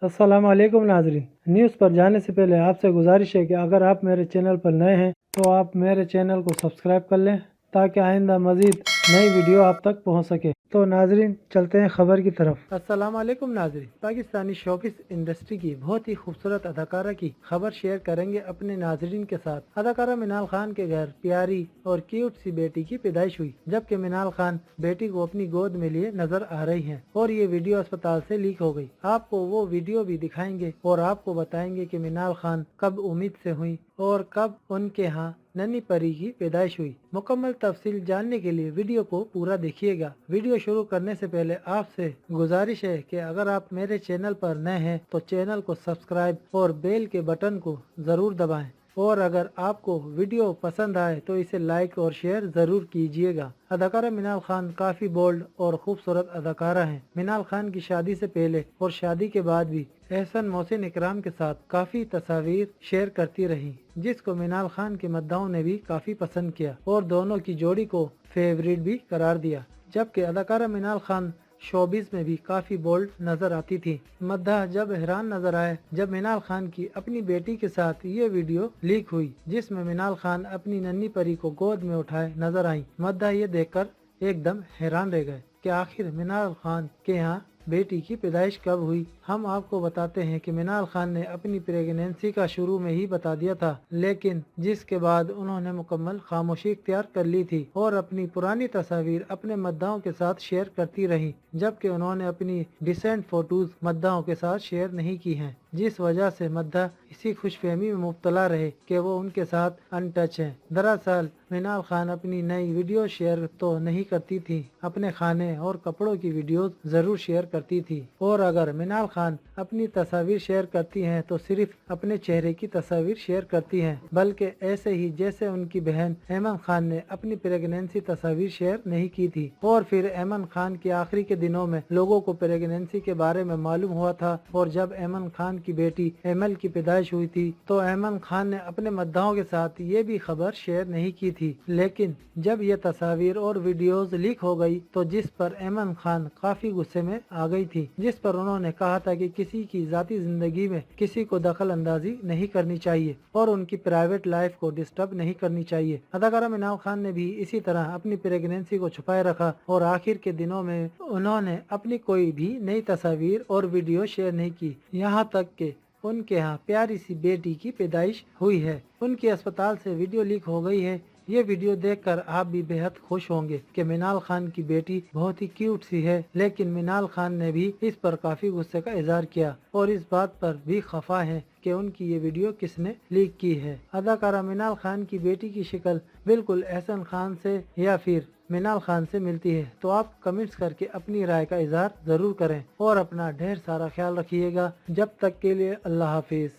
अस्सलाम वालेकुम नाजरीन। न्यूज़ पर जाने से पहले आपसे गुजारिश है कि अगर आप मेरे चैनल पर नए हैं तो आप मेरे चैनल को सब्सक्राइब कर लें ताकि आइंदा मज़ीद नई वीडियो आप तक पहुंच सके। तो नाजरीन चलते हैं खबर की तरफ। अस्सलाम वालेकुम नाजरीन, पाकिस्तानी शोबिस इंडस्ट्री की बहुत ही खूबसूरत अदाकारा की खबर शेयर करेंगे अपने नाजरीन के साथ। अदाकारा मिनाल खान के घर प्यारी और क्यूट सी बेटी की पैदाइश हुई, जबकि मिनाल खान बेटी को अपनी गोद में लिए नजर आ रही हैं और ये वीडियो अस्पताल से लीक हो गई। आपको वो वीडियो भी दिखाएंगे और आपको बताएंगे कि मिनाल खान कब उम्मीद से हुई और कब उनके यहाँ नन्ही परी की पैदाइश हुई। मुकम्मल तफसील जानने के लिए वीडियो को पूरा देखिएगा। वीडियो शुरू करने से पहले आपसे गुजारिश है कि अगर आप मेरे चैनल पर नए हैं तो चैनल को सब्सक्राइब और बेल के बटन को ज़रूर दबाएं, और अगर आपको वीडियो पसंद आए तो इसे लाइक और शेयर ज़रूर कीजिएगा। अदाकारा मिनाल खान काफ़ी बोल्ड और खूबसूरत अदाकारा हैं। मिनाल खान की शादी से पहले और शादी के बाद भी एहसन मोहसिन इकराम के साथ काफ़ी तस्वीर शेयर करती रही, जिसको मिनाल खान के मद्दाहों ने भी काफ़ी पसंद किया और दोनों की जोड़ी को फेवरेट भी करार दिया। जबकि अदाकारा मिनाल खान शोबिस में भी काफी बोल्ड नजर आती थी। मद्दाह जब हैरान नजर आए जब मिनाल खान की अपनी बेटी के साथ ये वीडियो लीक हुई, जिसमें मिनाल खान अपनी नन्ही परी को गोद में उठाए नजर आई। मद्दाह ये देखकर एकदम हैरान रह गए कि आखिर मिनाल खान के यहाँ बेटी की पैदाइश कब हुई। हम आपको बताते हैं कि मिनाल खान ने अपनी प्रेगनेंसी का शुरू में ही बता दिया था, लेकिन जिसके बाद उन्होंने मुकम्मल खामोशी इख्तियार कर ली थी और अपनी पुरानी तस्वीर अपने मद्दाहों के साथ शेयर करती रही, जबकि उन्होंने अपनी डिसेंट फोटोज मद्दाहों के साथ शेयर नहीं की हैं, जिस वजह से मद्दाह इसी खुशफहमी में मुब्तला रहे कि वो उनके साथ अनटच हैं। दरअसल मिनाल खान अपनी नई वीडियो शेयर तो नहीं करती थी, अपने खाने और कपड़ों की वीडियोस जरूर शेयर करती थी, और अगर मिनाल खान अपनी तस्वीर शेयर करती हैं तो सिर्फ अपने चेहरे की तस्वीर शेयर करती हैं, बल्कि ऐसे ही जैसे उनकी बहन ऐमन खान ने अपनी प्रेगनेंसी तस्वीर शेयर नहीं की थी। और फिर ऐमन खान के आखिरी के दिनों में लोगों को प्रेगनेंसी के बारे में मालूम हुआ था, और जब ऐमन खान की बेटी एमल की पैदाइश हुई थी तो ऐमन खान ने अपने मद्दाहों के साथ ये भी खबर शेयर नहीं की थी। लेकिन जब ये तस्वीर और वीडियोस लीक हो गई तो जिस पर ऐमन खान काफी गुस्से में आ गई थी, जिस पर उन्होंने कहा था कि किसी की जाती जिंदगी में किसी को दखल अंदाजी नहीं करनी चाहिए और उनकी प्राइवेट लाइफ को डिस्टर्ब नहीं करनी चाहिए। अदाकारा मिनाल खान ने भी इसी तरह अपनी प्रेगनेंसी को छुपाए रखा और आखिर के दिनों में उन्होंने अपनी कोई भी नई तस्वीर और वीडियो शेयर नहीं की, यहाँ तक कि उनके यहाँ प्यारी सी बेटी की पैदाइश हुई है। उनकी अस्पताल से वीडियो लीक हो गई है। ये वीडियो देखकर आप भी बेहद खुश होंगे कि मिनाल खान की बेटी बहुत ही क्यूट सी है, लेकिन मिनाल खान ने भी इस पर काफी गुस्से का इजहार किया और इस बात पर भी खफा है कि उनकी ये वीडियो किसने लीक की है। अदाकारा मिनाल खान की बेटी की शक्ल बिल्कुल एहसन खान से या फिर मिनाल खान से मिलती है, तो आप कमेंट्स करके अपनी राय का इजहार जरूर करें और अपना ढेर सारा ख्याल रखिएगा। जब तक के लिए अल्लाह हाफिज।